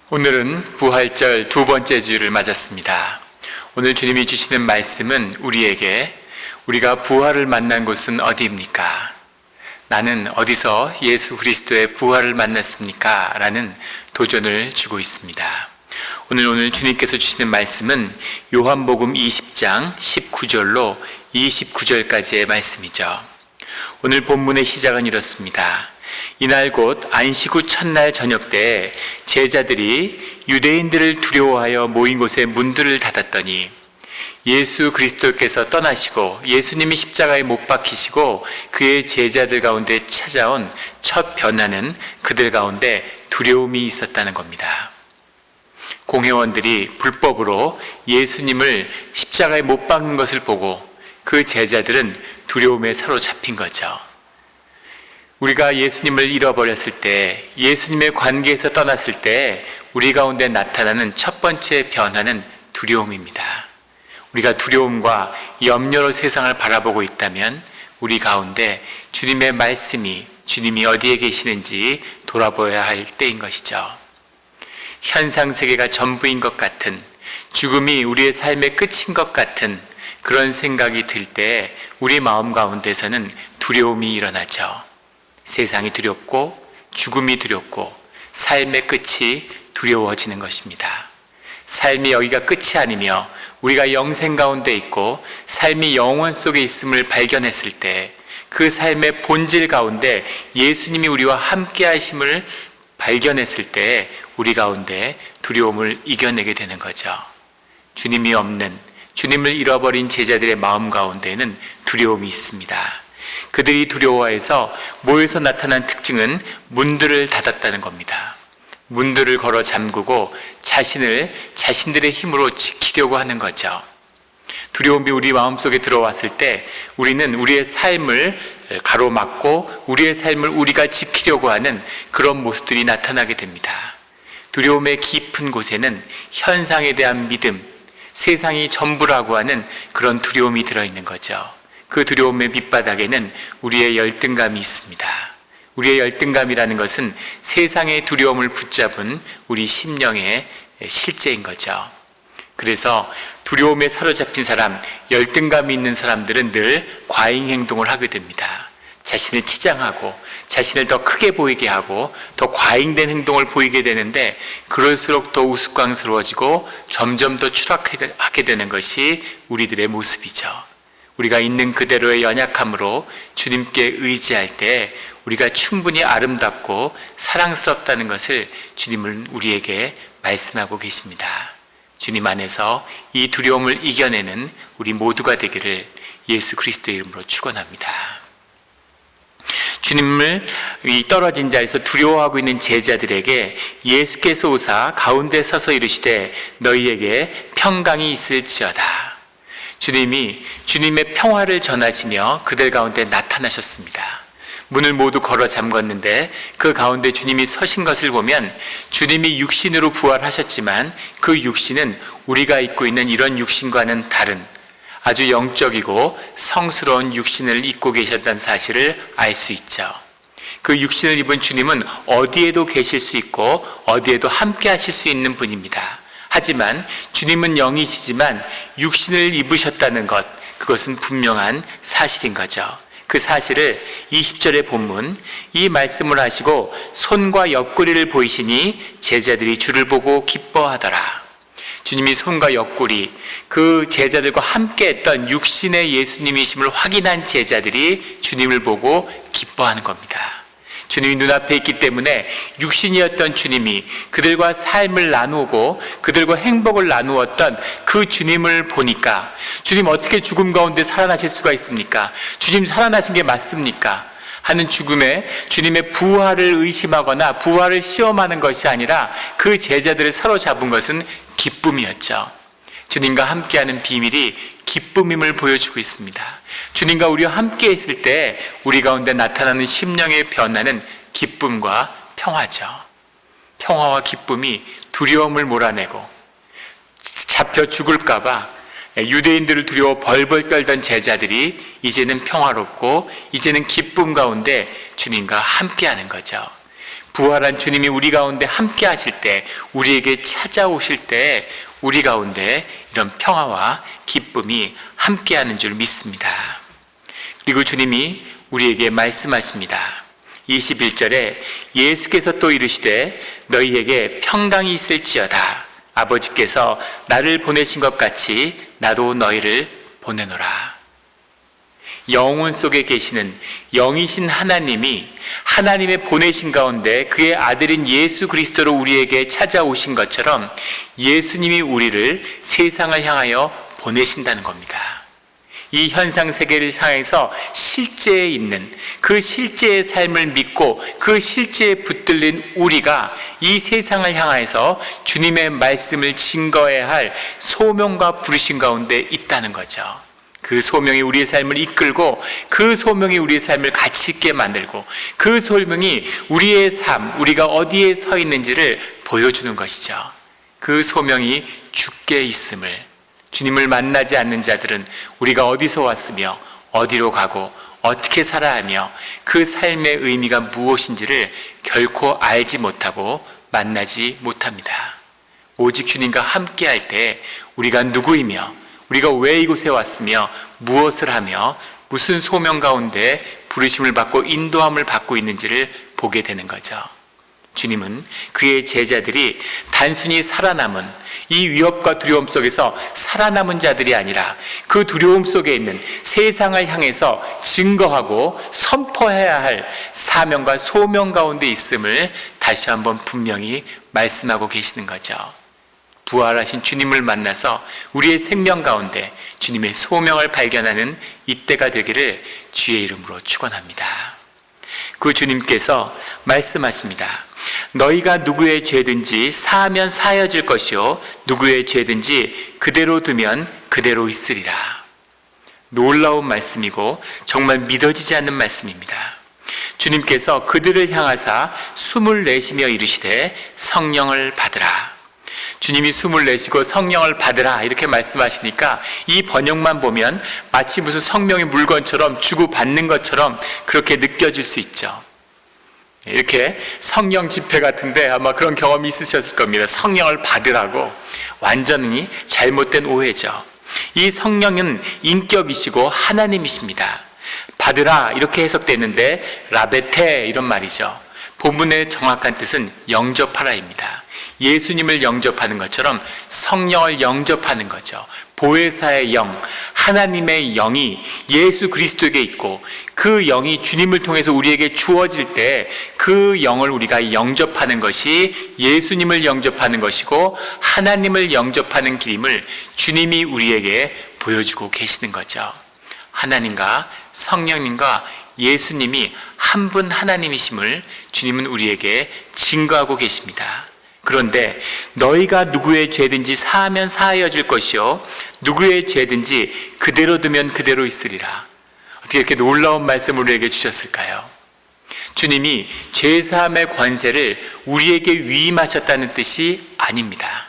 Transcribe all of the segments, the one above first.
오늘은 부활절 두 번째 주일을 맞았습니다. 오늘 주님이 주시는 말씀은 우리가 부활을 만난 곳은 어디입니까? 나는 어디서 예수 그리스도의 부활을 만났습니까? 라는 도전을 주고 있습니다. 오늘 주님께서 주시는 말씀은 요한복음 20장 19절로 29절까지의 말씀이죠. 오늘 본문의 시작은 이렇습니다. 이날 곧 안식 후 첫날 저녁 때 제자들이 유대인들을 두려워하여 모인 곳에 문들을 닫았더니 예수 그리스도께서 떠나시고 예수님이 십자가에 못 박히시고 그의 제자들 가운데 찾아온 첫 변화는 그들 가운데 두려움이 있었다는 겁니다. 공회원들이 불법으로 예수님을 십자가에 못 박는 것을 보고 그 제자들은 두려움에 사로잡힌 거죠. 우리가 예수님을 잃어버렸을 때, 예수님의 관계에서 떠났을 때 우리 가운데 나타나는 첫 번째 변화는 두려움입니다. 우리가 두려움과 염려로 세상을 바라보고 있다면 우리 가운데 주님의 말씀이, 주님이 어디에 계시는지 돌아보아야 할 때인 것이죠. 현상세계가 전부인 것 같은, 죽음이 우리의 삶의 끝인 것 같은 그런 생각이 들 때 우리 마음 가운데서는 두려움이 일어나죠. 세상이 두렵고 죽음이 두렵고 삶의 끝이 두려워지는 것입니다. 삶이 여기가 끝이 아니며 우리가 영생 가운데 있고 삶이 영원 속에 있음을 발견했을 때 그 삶의 본질 가운데 예수님이 우리와 함께 하심을 발견했을 때 우리 가운데 두려움을 이겨내게 되는 거죠. 주님이 없는, 주님을 잃어버린 제자들의 마음 가운데는 두려움이 있습니다. 그들이 두려워해서 모여서 나타난 특징은 문들을 닫았다는 겁니다. 문들을 걸어 잠그고 자신들의 힘으로 지키려고 하는 거죠. 두려움이 우리 마음속에 들어왔을 때 우리는 우리의 삶을 가로막고 우리의 삶을 우리가 지키려고 하는 그런 모습들이 나타나게 됩니다. 두려움의 깊은 곳에는 현상에 대한 믿음, 세상이 전부라고 하는 그런 두려움이 들어있는 거죠. 그 두려움의 밑바닥에는 우리의 열등감이 있습니다. 우리의 열등감이라는 것은 세상의 두려움을 붙잡은 우리 심령의 실제인 거죠. 그래서 두려움에 사로잡힌 사람, 열등감이 있는 사람들은 늘 과잉 행동을 하게 됩니다. 자신을 치장하고 자신을 더 크게 보이게 하고 더 과잉된 행동을 보이게 되는데 그럴수록 더 우스꽝스러워지고 점점 더 추락하게 되는 것이 우리들의 모습이죠. 우리가 있는 그대로의 연약함으로 주님께 의지할 때 우리가 충분히 아름답고 사랑스럽다는 것을 주님은 우리에게 말씀하고 계십니다. 주님 안에서 이 두려움을 이겨내는 우리 모두가 되기를 예수 그리스도의 이름으로 축원합니다. 주님을 이 떨어진 자에서 두려워하고 있는 제자들에게 예수께서 오사 가운데 서서 이르시되 너희에게 평강이 있을지어다. 주님이 주님의 평화를 전하시며 그들 가운데 나타나셨습니다. 문을 모두 걸어 잠궜는데 그 가운데 주님이 서신 것을 보면 주님이 육신으로 부활하셨지만 그 육신은 우리가 입고 있는 이런 육신과는 다른 아주 영적이고 성스러운 육신을 입고 계셨다는 사실을 알 수 있죠. 그 육신을 입은 주님은 어디에도 계실 수 있고 어디에도 함께 하실 수 있는 분입니다. 하지만 주님은 영이시지만 육신을 입으셨다는 것, 그것은 분명한 사실인 거죠. 그 사실을 20절의 본문, 이 말씀을 하시고 손과 옆구리를 보이시니 제자들이 주를 보고 기뻐하더라. 주님이 손과 옆구리, 그 제자들과 함께 했던 육신의 예수님이심을 확인한 제자들이 주님을 보고 기뻐하는 겁니다. 주님이 눈앞에 있기 때문에 육신이었던 주님이 그들과 삶을 나누고 그들과 행복을 나누었던 그 주님을 보니까 주님 어떻게 죽음 가운데 살아나실 수가 있습니까? 주님 살아나신 게 맞습니까? 하는 주님의 부활을 의심하거나 부활을 시험하는 것이 아니라 그 제자들을 사로잡은 것은 기쁨이었죠. 주님과 함께하는 비밀이 기쁨임을 보여주고 있습니다. 주님과 우리와 함께 있을 때 우리 가운데 나타나는 심령의 변화는 기쁨과 평화죠. 평화와 기쁨이 두려움을 몰아내고 잡혀 죽을까 봐 유대인들을 두려워 벌벌 떨던 제자들이 이제는 평화롭고 이제는 기쁨 가운데 주님과 함께하는 거죠. 부활한 주님이 우리 가운데 함께 하실 때, 우리에게 찾아오실 때 우리 가운데 이런 평화와 기쁨이 함께하는 줄 믿습니다. 그리고 주님이 우리에게 말씀하십니다. 21절에 예수께서 또 이르시되 너희에게 평강이 있을지어다. 아버지께서 나를 보내신 것 같이 나도 너희를 보내노라. 영혼 속에 계시는 영이신 하나님이 하나님의 보내신 가운데 그의 아들인 예수 그리스도로 우리에게 찾아오신 것처럼 예수님이 우리를 세상을 향하여 보내신다는 겁니다. 이 현상 세계를 향해서 실제에 있는 그 실제의 삶을 믿고 그 실제에 붙들린 우리가 이 세상을 향해서 주님의 말씀을 증거해야 할 소명과 부르심 가운데 있다는 거죠. 그 소명이 우리의 삶을 이끌고 그 소명이 우리의 삶을 가치 있게 만들고 그 소명이 우리의 삶, 우리가 어디에 서 있는지를 보여주는 것이죠. 그 소명이 주께 있음을, 주님을 만나지 않는 자들은 우리가 어디서 왔으며 어디로 가고 어떻게 살아야 하며 그 삶의 의미가 무엇인지를 결코 알지 못하고 만나지 못합니다. 오직 주님과 함께 할 때 우리가 누구이며 우리가 왜 이곳에 왔으며 무엇을 하며 무슨 소명 가운데 부르심을 받고 인도함을 받고 있는지를 보게 되는 거죠. 주님은 그의 제자들이 단순히 살아남은 이 위협과 두려움 속에서 살아남은 자들이 아니라 그 두려움 속에 있는 세상을 향해서 증거하고 선포해야 할 사명과 소명 가운데 있음을 다시 한번 분명히 말씀하고 계시는 거죠. 부활하신 주님을 만나서 우리의 생명 가운데 주님의 소명을 발견하는 이때가 되기를 주의 이름으로 축원합니다. 그 주님께서 말씀하십니다. 너희가 누구의 죄든지 사하면 사하여질 것이요 누구의 죄든지 그대로 두면 그대로 있으리라. 놀라운 말씀이고 정말 믿어지지 않는 말씀입니다. 주님께서 그들을 향하사 숨을 내쉬며 이르시되 성령을 받으라. 주님이 숨을 내쉬고 성령을 받으라 이렇게 말씀하시니까 이 번역만 보면 마치 무슨 성령의 물건처럼 주고받는 것처럼 그렇게 느껴질 수 있죠. 이렇게 성령 집회 같은데 아마 그런 경험이 있으셨을 겁니다. 성령을 받으라고. 완전히 잘못된 오해죠. 이 성령은 인격이시고 하나님이십니다. 받으라 이렇게 해석되는데 라베테 이런 말이죠. 본문의 정확한 뜻은 영접하라입니다. 예수님을 영접하는 것처럼 성령을 영접하는 거죠. 보혜사의 영, 하나님의 영이 예수 그리스도에게 있고 그 영이 주님을 통해서 우리에게 주어질 때 그 영을 우리가 영접하는 것이 예수님을 영접하는 것이고 하나님을 영접하는 길임을 주님이 우리에게 보여주고 계시는 거죠. 하나님과 성령님과 예수님이 한 분 하나님이심을 주님은 우리에게 증거하고 계십니다. 그런데 너희가 누구의 죄든지 사하면 사하여질 것이요 누구의 죄든지 그대로 두면 그대로 있으리라. 어떻게 이렇게 놀라운 말씀을 우리에게 주셨을까요? 주님이 죄사함의 권세를 우리에게 위임하셨다는 뜻이 아닙니다.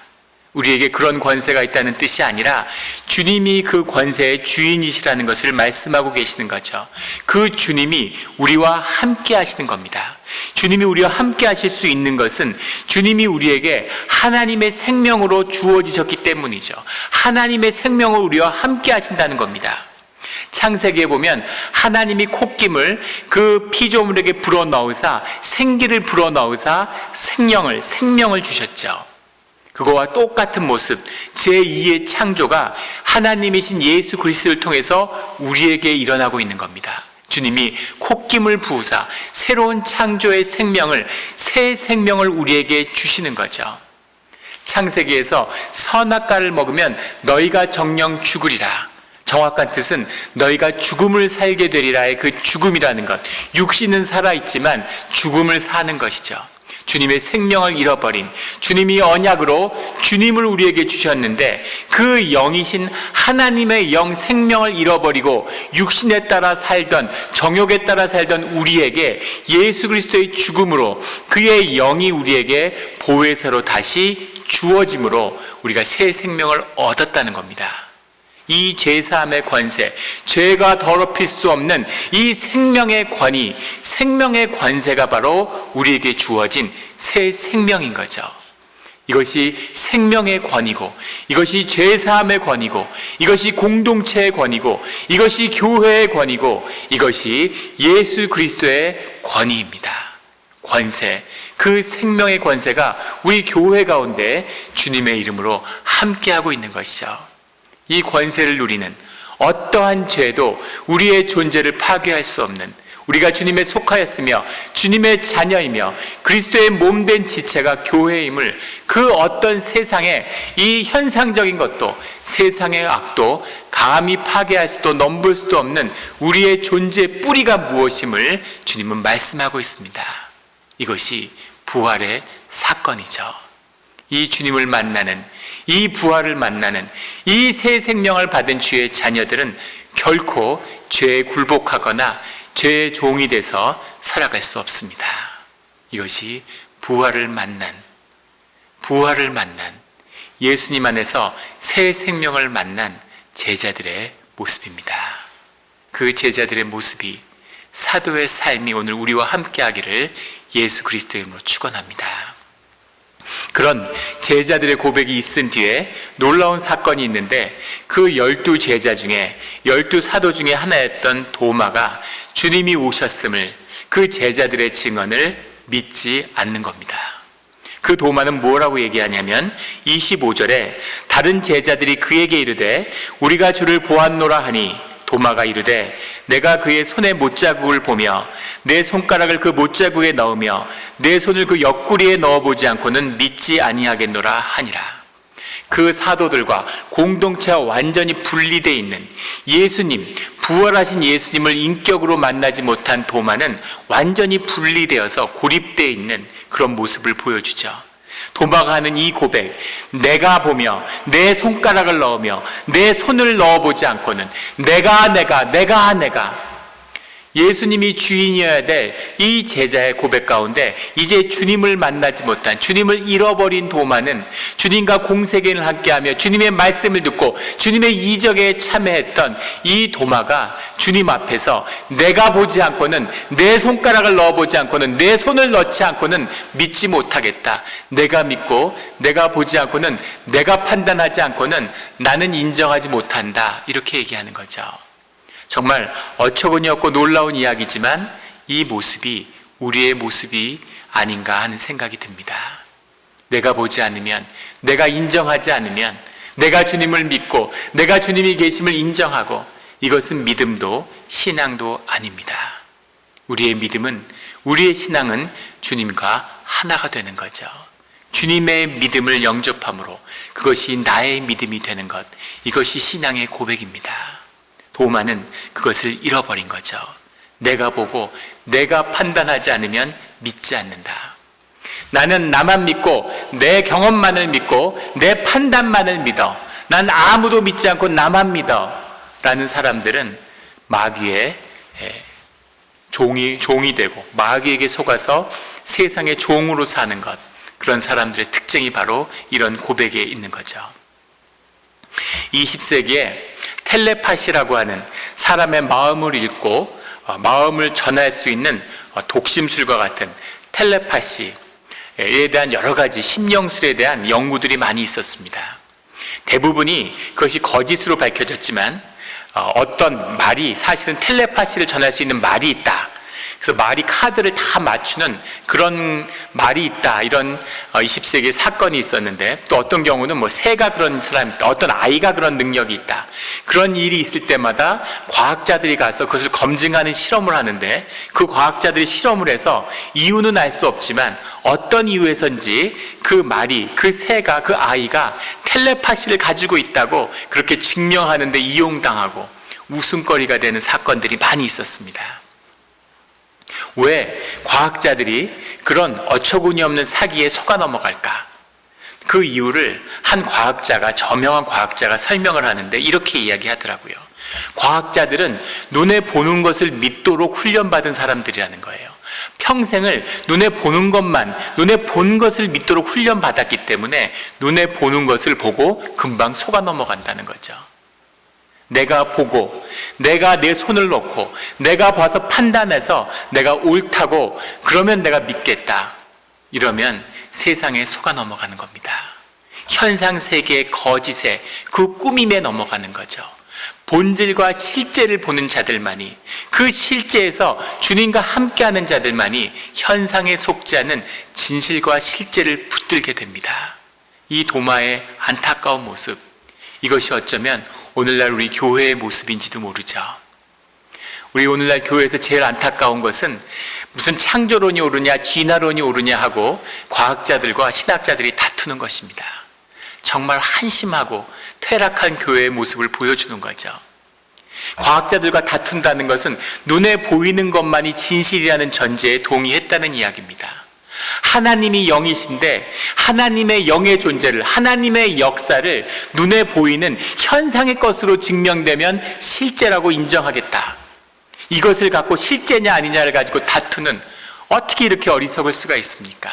우리에게 그런 권세가 있다는 뜻이 아니라 주님이 그 권세의 주인이시라는 것을 말씀하고 계시는 거죠. 그 주님이 우리와 함께 하시는 겁니다. 주님이 우리와 함께 하실 수 있는 것은 주님이 우리에게 하나님의 생명으로 주어지셨기 때문이죠. 하나님의 생명을 우리와 함께 하신다는 겁니다. 창세기에 보면 하나님이 콧김을 그 피조물에게 불어넣으사 생기를 불어넣으사 생명을 주셨죠. 그거와 똑같은 모습, 제2의 창조가 하나님이신 예수 그리스도를 통해서 우리에게 일어나고 있는 겁니다. 주님이 콧김을 부으사 새로운 창조의 생명을, 새 생명을 우리에게 주시는 거죠. 창세기에서 선악과를 먹으면 너희가 정녕 죽으리라. 정확한 뜻은 너희가 죽음을 살게 되리라의 그 죽음이라는 것, 육신은 살아있지만 죽음을 사는 것이죠. 주님의 생명을 잃어버린, 주님이 언약으로 주님을 우리에게 주셨는데 그 영이신 하나님의 영 생명을 잃어버리고 육신에 따라 살던, 정욕에 따라 살던 우리에게 예수 그리스도의 죽음으로 그의 영이 우리에게 보혜사로 다시 주어짐으로 우리가 새 생명을 얻었다는 겁니다. 이 죄사함의 권세, 죄가 더럽힐 수 없는 이 생명의 권위, 생명의 권세가 바로 우리에게 주어진 새 생명인 거죠. 이것이 생명의 권위고, 이것이 죄사함의 권위고, 이것이 공동체의 권위고, 이것이 교회의 권위고, 이것이 예수 그리스도의 권위입니다. 권세, 그 생명의 권세가 우리 교회 가운데 주님의 이름으로 함께하고 있는 것이죠. 이 권세를 누리는 어떠한 죄도 우리의 존재를 파괴할 수 없는, 우리가 주님에 속하였으며 주님의 자녀이며 그리스도의 몸된 지체가 교회임을, 그 어떤 세상의 이 현상적인 것도, 세상의 악도 감히 파괴할 수도 넘볼 수도 없는 우리의 존재의 뿌리가 무엇임을 주님은 말씀하고 있습니다. 이것이 부활의 사건이죠. 이 주님을 만나는, 이 부활을 만나는 이 새 생명을 받은 주의 자녀들은 결코 죄에 굴복하거나 죄의 종이 돼서 살아갈 수 없습니다. 이것이 부활을 만난 예수님 안에서 새 생명을 만난 제자들의 모습입니다. 그 제자들의 모습이, 사도의 삶이 오늘 우리와 함께하기를 예수 그리스도의 이름으로 축원합니다. 그런 제자들의 고백이 있은 뒤에 놀라운 사건이 있는데, 그 12제자 중에 12사도 중에 하나였던 도마가 주님이 오셨음을, 그 제자들의 증언을 믿지 않는 겁니다. 그 도마는 뭐라고 얘기하냐면 25절에 다른 제자들이 그에게 이르되 우리가 주를 보았노라 하니 도마가 이르되 내가 그의 손에 못자국을 보며 내 손가락을 그 못자국에 넣으며 내 손을 그 옆구리에 넣어보지 않고는 믿지 아니하겠노라 하니라. 그 사도들과 공동체와 완전히 분리되어 있는 예수님, 부활하신 예수님을 인격으로 만나지 못한 도마는 완전히 분리되어서 고립되어 있는 그런 모습을 보여주죠. 도마가 하는 이 고백, 내가 보며 내 손가락을 넣으며 내 손을 넣어보지 않고는 내가 예수님이 주인이어야 될 이 제자의 고백 가운데 이제 주님을 만나지 못한, 주님을 잃어버린 도마는 주님과 공생애를 함께하며 주님의 말씀을 듣고 주님의 이적에 참여했던 이 도마가 주님 앞에서 내가 보지 않고는, 내 손가락을 넣어보지 않고는, 내 손을 넣지 않고는 믿지 못하겠다, 내가 믿고 내가 보지 않고는, 내가 판단하지 않고는 나는 인정하지 못한다, 이렇게 얘기하는 거죠. 정말 어처구니 없고 놀라운 이야기지만 이 모습이 우리의 모습이 아닌가 하는 생각이 듭니다. 내가 보지 않으면, 내가 인정하지 않으면, 내가 주님을 믿고 내가 주님이 계심을 인정하고, 이것은 믿음도 신앙도 아닙니다. 우리의 믿음은, 우리의 신앙은 주님과 하나가 되는 거죠. 주님의 믿음을 영접함으로 그것이 나의 믿음이 되는 것, 이것이 신앙의 고백입니다. 도마는 그것을 잃어버린 거죠. 내가 보고 내가 판단하지 않으면 믿지 않는다. 나는 나만 믿고 내 경험만을 믿고 내 판단만을 믿어, 난 아무도 믿지 않고 나만 믿어 라는 사람들은 마귀의 종이 되고 마귀에게 속아서 세상의 종으로 사는 것, 그런 사람들의 특징이 바로 이런 고백에 있는 거죠. 20세기에 텔레파시라고 하는 사람의 마음을 읽고 마음을 전할 수 있는 독심술과 같은 텔레파시에 대한 여러 가지 심령술에 대한 연구들이 많이 있었습니다. 대부분이 그것이 거짓으로 밝혀졌지만 어떤 말이, 사실은 텔레파시를 전할 수 있는 말이 있다, 그래서 말이 카드를 다 맞추는 그런 말이 있다, 이런 20세기의 사건이 있었는데, 또 어떤 경우는 새가 그런 사람이 있다, 어떤 아이가 그런 능력이 있다, 그런 일이 있을 때마다 과학자들이 가서 그것을 검증하는 실험을 하는데, 그 과학자들이 실험을 해서 이유는 알 수 없지만 어떤 이유에서인지 그 말이, 그 새가, 그 아이가 텔레파시를 가지고 있다고 그렇게 증명하는데 이용당하고 웃음거리가 되는 사건들이 많이 있었습니다. 왜 과학자들이 그런 어처구니 없는 사기에 속아 넘어갈까? 그 이유를 한 과학자가, 저명한 과학자가 설명을 하는데 이렇게 이야기하더라고요. 과학자들은 눈에 보는 것을 믿도록 훈련받은 사람들이라는 거예요. 평생을 눈에 보는 것만, 눈에 본 것을 믿도록 훈련받았기 때문에 눈에 보는 것을 보고 금방 속아 넘어간다는 거죠. 내가 보고, 내가 내 손을 놓고, 내가 봐서 판단해서 내가 옳다고 그러면 내가 믿겠다. 이러면 세상에 속아 넘어가는 겁니다. 현상 세계의 거짓에, 그 꾸밈에 넘어가는 거죠. 본질과 실제를 보는 자들만이, 그 실제에서 주님과 함께하는 자들만이 현상에 속지 않은 진실과 실제를 붙들게 됩니다. 이 도마의 안타까운 모습, 이것이 어쩌면 오늘날 우리 교회의 모습인지도 모르죠. 우리 오늘날 교회에서 제일 안타까운 것은 무슨 창조론이 옳으냐 진화론이 옳으냐 하고 과학자들과 신학자들이 다투는 것입니다. 정말 한심하고 퇴락한 교회의 모습을 보여주는 거죠. 과학자들과 다툰다는 것은 눈에 보이는 것만이 진실이라는 전제에 동의했다는 이야기입니다. 하나님이 영이신데 하나님의 영의 존재를, 하나님의 역사를 눈에 보이는 현상의 것으로 증명되면 실제라고 인정하겠다. 이것을 갖고 실제냐 아니냐를 가지고 다투는, 어떻게 이렇게 어리석을 수가 있습니까?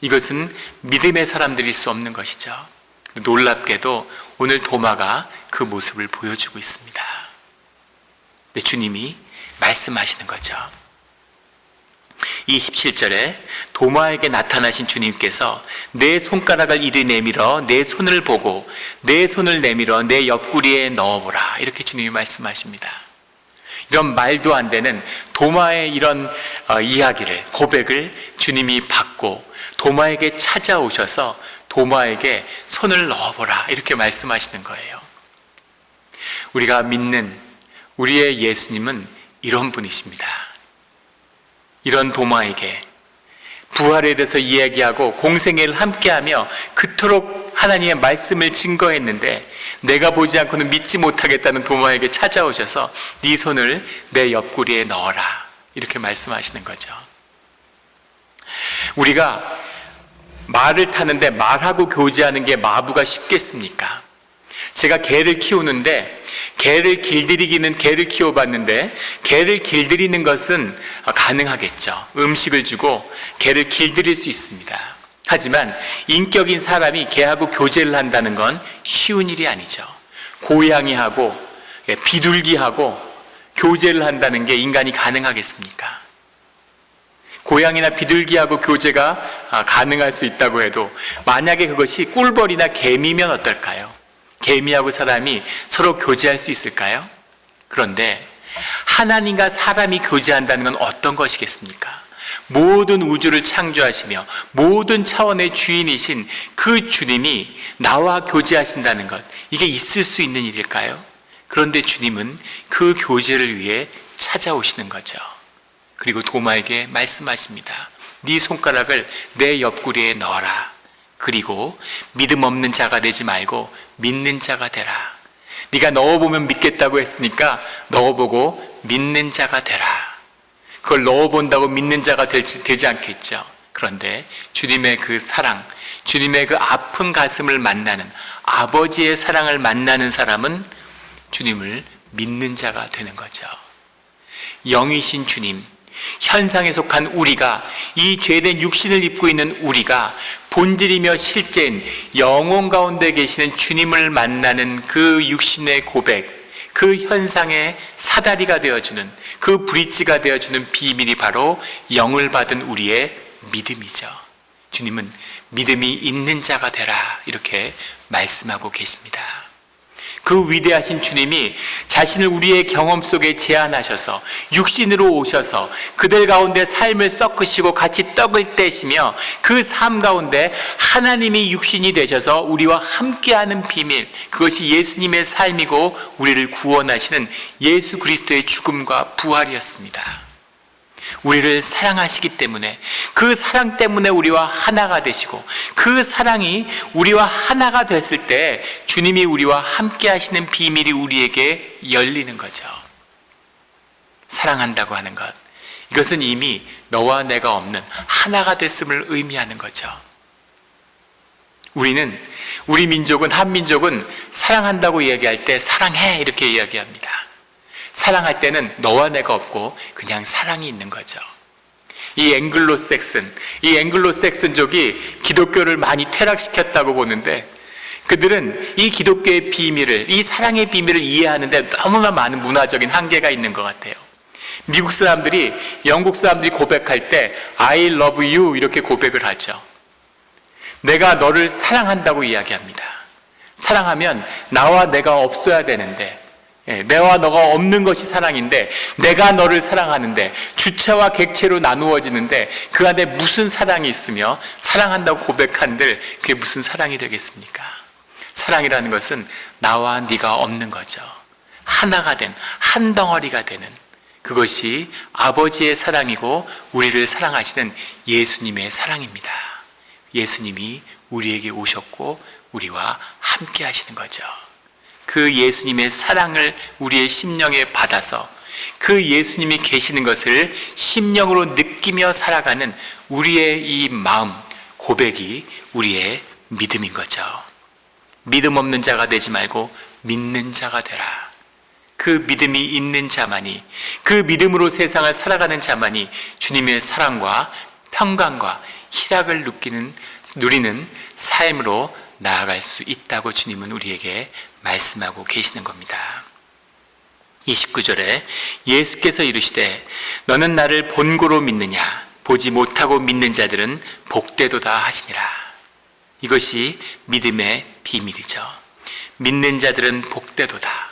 이것은 믿음의 사람들일 수 없는 것이죠. 놀랍게도 오늘 도마가 그 모습을 보여주고 있습니다. 네, 주님이 말씀하시는 거죠. 이 17절에 도마에게 나타나신 주님께서 내 손가락을 이리 내밀어 내 손을 보고 내 손을 내밀어 내 옆구리에 넣어보라, 이렇게 주님이 말씀하십니다. 이런 말도 안 되는 도마의 이런 이야기를, 고백을 주님이 받고 도마에게 찾아오셔서 도마에게 손을 넣어보라, 이렇게 말씀하시는 거예요. 우리가 믿는 우리의 예수님은 이런 분이십니다. 이런 도마에게 부활에 대해서 이야기하고 공생애를 함께하며 그토록 하나님의 말씀을 증거했는데 내가 보지 않고는 믿지 못하겠다는 도마에게 찾아오셔서 네 손을 내 옆구리에 넣어라, 이렇게 말씀하시는 거죠. 우리가 말을 타는데 말하고 교제하는 게 마부가 쉽겠습니까? 제가 개를 키우는데 개를 길들이기는, 개를 키워봤는데 개를 길들이는 것은 가능하겠죠. 음식을 주고 개를 길들일 수 있습니다. 하지만 인격인 사람이 개하고 교제를 한다는 건 쉬운 일이 아니죠. 고양이하고 비둘기하고 교제를 한다는 게 인간이 가능하겠습니까? 고양이나 비둘기하고 교제가 가능할 수 있다고 해도 만약에 그것이 꿀벌이나 개미면 어떨까요? 개미하고 사람이 서로 교제할 수 있을까요? 그런데 하나님과 사람이 교제한다는 건 어떤 것이겠습니까? 모든 우주를 창조하시며 모든 차원의 주인이신 그 주님이 나와 교제하신다는 것, 이게 있을 수 있는 일일까요? 그런데 주님은 그 교제를 위해 찾아오시는 거죠. 그리고 도마에게 말씀하십니다. 네 손가락을 내 옆구리에 넣어라. 그리고 믿음 없는 자가 되지 말고 믿는 자가 되라. 네가 넣어보면 믿겠다고 했으니까 넣어보고 믿는 자가 되라. 그걸 넣어본다고 믿는 자가 되지 않겠죠. 그런데 주님의 그 사랑, 주님의 그 아픈 가슴을 만나는, 아버지의 사랑을 만나는 사람은 주님을 믿는 자가 되는 거죠. 영이신 주님, 현상에 속한 우리가, 이 죄된 육신을 입고 있는 우리가 본질이며 실제인 영혼 가운데 계시는 주님을 만나는 그 육신의 고백, 그 현상의 사다리가 되어주는, 그 브릿지가 되어주는 비밀이 바로 영을 받은 우리의 믿음이죠. 주님은 믿음이 있는 자가 되라, 이렇게 말씀하고 계십니다. 그 위대하신 주님이 자신을 우리의 경험 속에 제안하셔서 육신으로 오셔서 그들 가운데 삶을 섞으시고 같이 떡을 떼시며 그 삶 가운데 하나님이 육신이 되셔서 우리와 함께하는 비밀, 그것이 예수님의 삶이고 우리를 구원하시는 예수 그리스도의 죽음과 부활이었습니다. 우리를 사랑하시기 때문에, 그 사랑 때문에 우리와 하나가 되시고, 그 사랑이 우리와 하나가 됐을 때 주님이 우리와 함께 하시는 비밀이 우리에게 열리는 거죠. 사랑한다고 하는 것, 이것은 이미 너와 내가 없는 하나가 됐음을 의미하는 거죠. 우리 민족은, 한민족은 사랑한다고 이야기할 때 사랑해, 이렇게 이야기합니다. 사랑할 때는 너와 내가 없고 그냥 사랑이 있는 거죠. 이 앵글로색슨족이 기독교를 많이 퇴락시켰다고 보는데, 그들은 이 기독교의 비밀을, 이 사랑의 비밀을 이해하는데 너무나 많은 문화적인 한계가 있는 것 같아요. 미국 사람들이, 영국 사람들이 고백할 때 I love you 이렇게 고백을 하죠. 내가 너를 사랑한다고 이야기합니다. 사랑하면 나와 내가 없어야 되는데, 내와 너가 없는 것이 사랑인데, 내가 너를 사랑하는데, 주체와 객체로 나누어지는데 그 안에 무슨 사랑이 있으며 사랑한다고 고백한들 그게 무슨 사랑이 되겠습니까? 사랑이라는 것은 나와 네가 없는 거죠. 하나가 된, 한 덩어리가 되는, 그것이 아버지의 사랑이고 우리를 사랑하시는 예수님의 사랑입니다. 예수님이 우리에게 오셨고 우리와 함께 하시는 거죠. 그 예수님의 사랑을 우리의 심령에 받아서 그 예수님이 계시는 것을 심령으로 느끼며 살아가는 우리의 이 마음 고백이 우리의 믿음인 거죠. 믿음 없는 자가 되지 말고 믿는 자가 되라. 그 믿음이 있는 자만이, 그 믿음으로 세상을 살아가는 자만이 주님의 사랑과 평강과 희락을 누리는 삶으로 나아갈 수 있다고 주님은 우리에게 말씀하고 계시는 겁니다. 29절에 예수께서 이르시되 너는 나를 본고로 믿느냐? 보지 못하고 믿는 자들은 복되도다 하시니라. 이것이 믿음의 비밀이죠. 믿는 자들은 복되도다.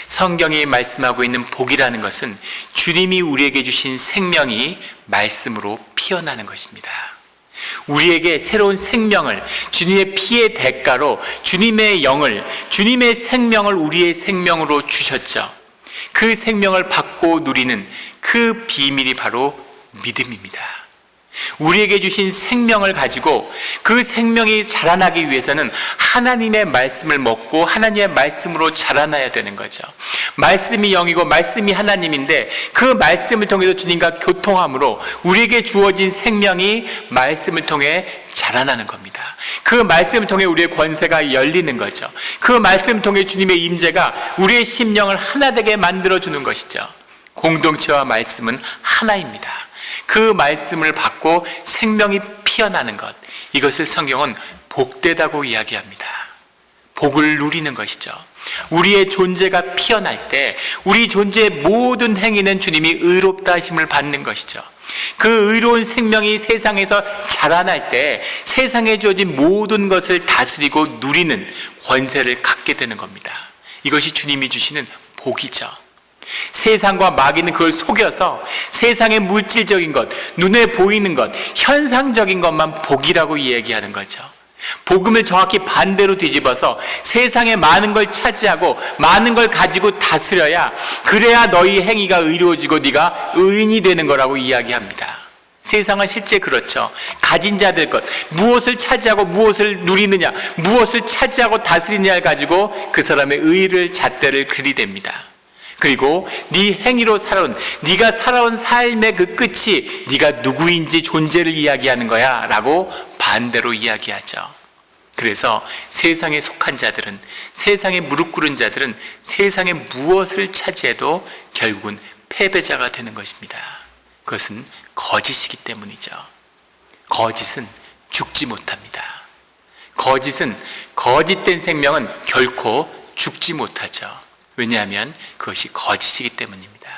성경이 말씀하고 있는 복이라는 것은 주님이 우리에게 주신 생명이 말씀으로 피어나는 것입니다. 우리에게 새로운 생명을, 주님의 피의 대가로 주님의 영을, 주님의 생명을 우리의 생명으로 주셨죠. 그 생명을 받고 누리는 그 비밀이 바로 믿음입니다. 우리에게 주신 생명을 가지고 그 생명이 자라나기 위해서는 하나님의 말씀을 먹고 하나님의 말씀으로 자라나야 되는 거죠. 말씀이 영이고 말씀이 하나님인데 그 말씀을 통해서 주님과 교통함으로 우리에게 주어진 생명이 말씀을 통해 자라나는 겁니다. 그 말씀을 통해 우리의 권세가 열리는 거죠. 그 말씀을 통해 주님의 임재가 우리의 심령을 하나 되게 만들어주는 것이죠. 공동체와 말씀은 하나입니다. 그 말씀을 받고 생명이 피어나는 것, 이것을 성경은 복되다고 이야기합니다. 복을 누리는 것이죠. 우리의 존재가 피어날 때 우리 존재의 모든 행위는 주님이 의롭다 하심을 받는 것이죠. 그 의로운 생명이 세상에서 자라날 때 세상에 주어진 모든 것을 다스리고 누리는 권세를 갖게 되는 겁니다. 이것이 주님이 주시는 복이죠. 세상과 마귀는 그걸 속여서 세상의 물질적인 것, 눈에 보이는 것, 현상적인 것만 복이라고 얘기하는 거죠. 복음을 정확히 반대로 뒤집어서 세상에 많은 걸 차지하고 많은 걸 가지고 다스려야, 그래야 너희 행위가 의로워지고 네가 의인이 되는 거라고 이야기합니다. 세상은 실제 그렇죠. 가진 자들 것, 무엇을 차지하고 무엇을 누리느냐, 무엇을 차지하고 다스리느냐를 가지고 그 사람의 의를 잣대를 들이댑니다. 그리고 네 행위로 살아온, 네가 살아온 삶의 그 끝이 네가 누구인지 존재를 이야기하는 거야 라고 반대로 이야기하죠. 그래서 세상에 속한 자들은, 세상에 무릎 꿇은 자들은 세상에 무엇을 차지해도 결국은 패배자가 되는 것입니다. 그것은 거짓이기 때문이죠. 거짓은 죽지 못합니다. 거짓된 생명은 결코 죽지 못하죠. 왜냐하면 그것이 거짓이기 때문입니다.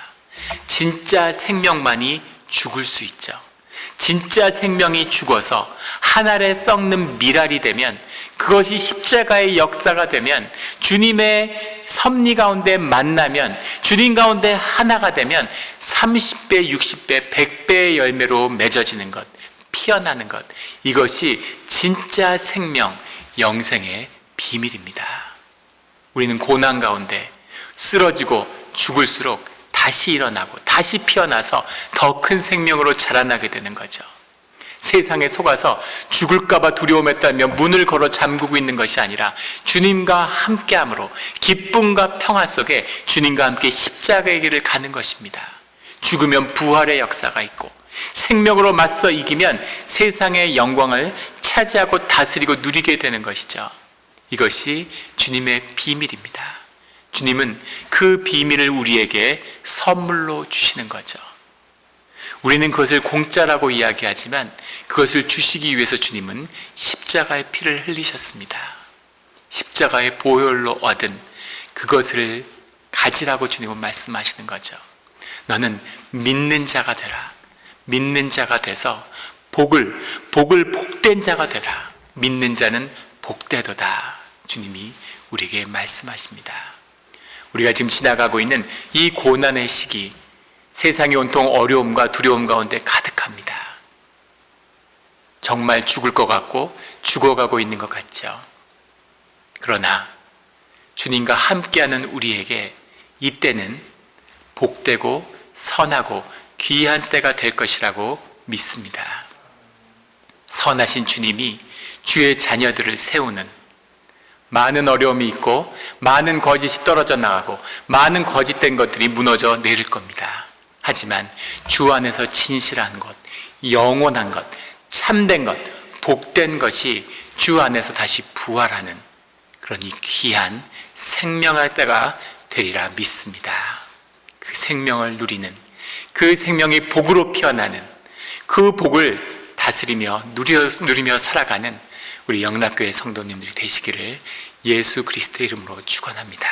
진짜 생명만이 죽을 수 있죠. 진짜 생명이 죽어서 하늘에 썩는 미랄이 되면, 그것이 십자가의 역사가 되면, 주님의 섭리 가운데 만나면, 주님 가운데 하나가 되면 30배, 60배, 100배의 열매로 맺어지는 것, 피어나는 것, 이것이 진짜 생명, 영생의 비밀입니다. 우리는 고난 가운데 쓰러지고 죽을수록 다시 일어나고 다시 피어나서 더 큰 생명으로 자라나게 되는 거죠. 세상에 속아서 죽을까봐 두려움에 떨며 문을 걸어 잠그고 있는 것이 아니라 주님과 함께함으로 기쁨과 평화 속에 주님과 함께 십자가의 길을 가는 것입니다. 죽으면 부활의 역사가 있고 생명으로 맞서 이기면 세상의 영광을 차지하고 다스리고 누리게 되는 것이죠. 이것이 주님의 비밀입니다. 주님은 그 비밀을 우리에게 선물로 주시는 거죠. 우리는 그것을 공짜라고 이야기하지만 그것을 주시기 위해서 주님은 십자가의 피를 흘리셨습니다. 십자가의 보혈로 얻은 그것을 가지라고 주님은 말씀하시는 거죠. 너는 믿는 자가 되라. 믿는 자가 돼서 복을 복된 자가 되라. 믿는 자는 복되도다. 주님이 우리에게 말씀하십니다. 우리가 지금 지나가고 있는 이 고난의 시기, 세상이 온통 어려움과 두려움 가운데 가득합니다. 정말 죽을 것 같고 죽어가고 있는 것 같죠. 그러나 주님과 함께하는 우리에게 이때는 복되고 선하고 귀한 때가 될 것이라고 믿습니다. 선하신 주님이 주의 자녀들을 세우는, 많은 어려움이 있고 많은 거짓이 떨어져 나가고 많은 거짓된 것들이 무너져 내릴 겁니다. 하지만 주 안에서 진실한 것, 영원한 것, 참된 것, 복된 것이 주 안에서 다시 부활하는 그런 이 귀한 생명의 때가 되리라 믿습니다. 그 생명을 누리는, 그 생명이 복으로 피어나는, 그 복을 다스리며 누리며 살아가는 우리 영락교회 성도님들이 되시기를 예수 그리스도의 이름으로 축원합니다.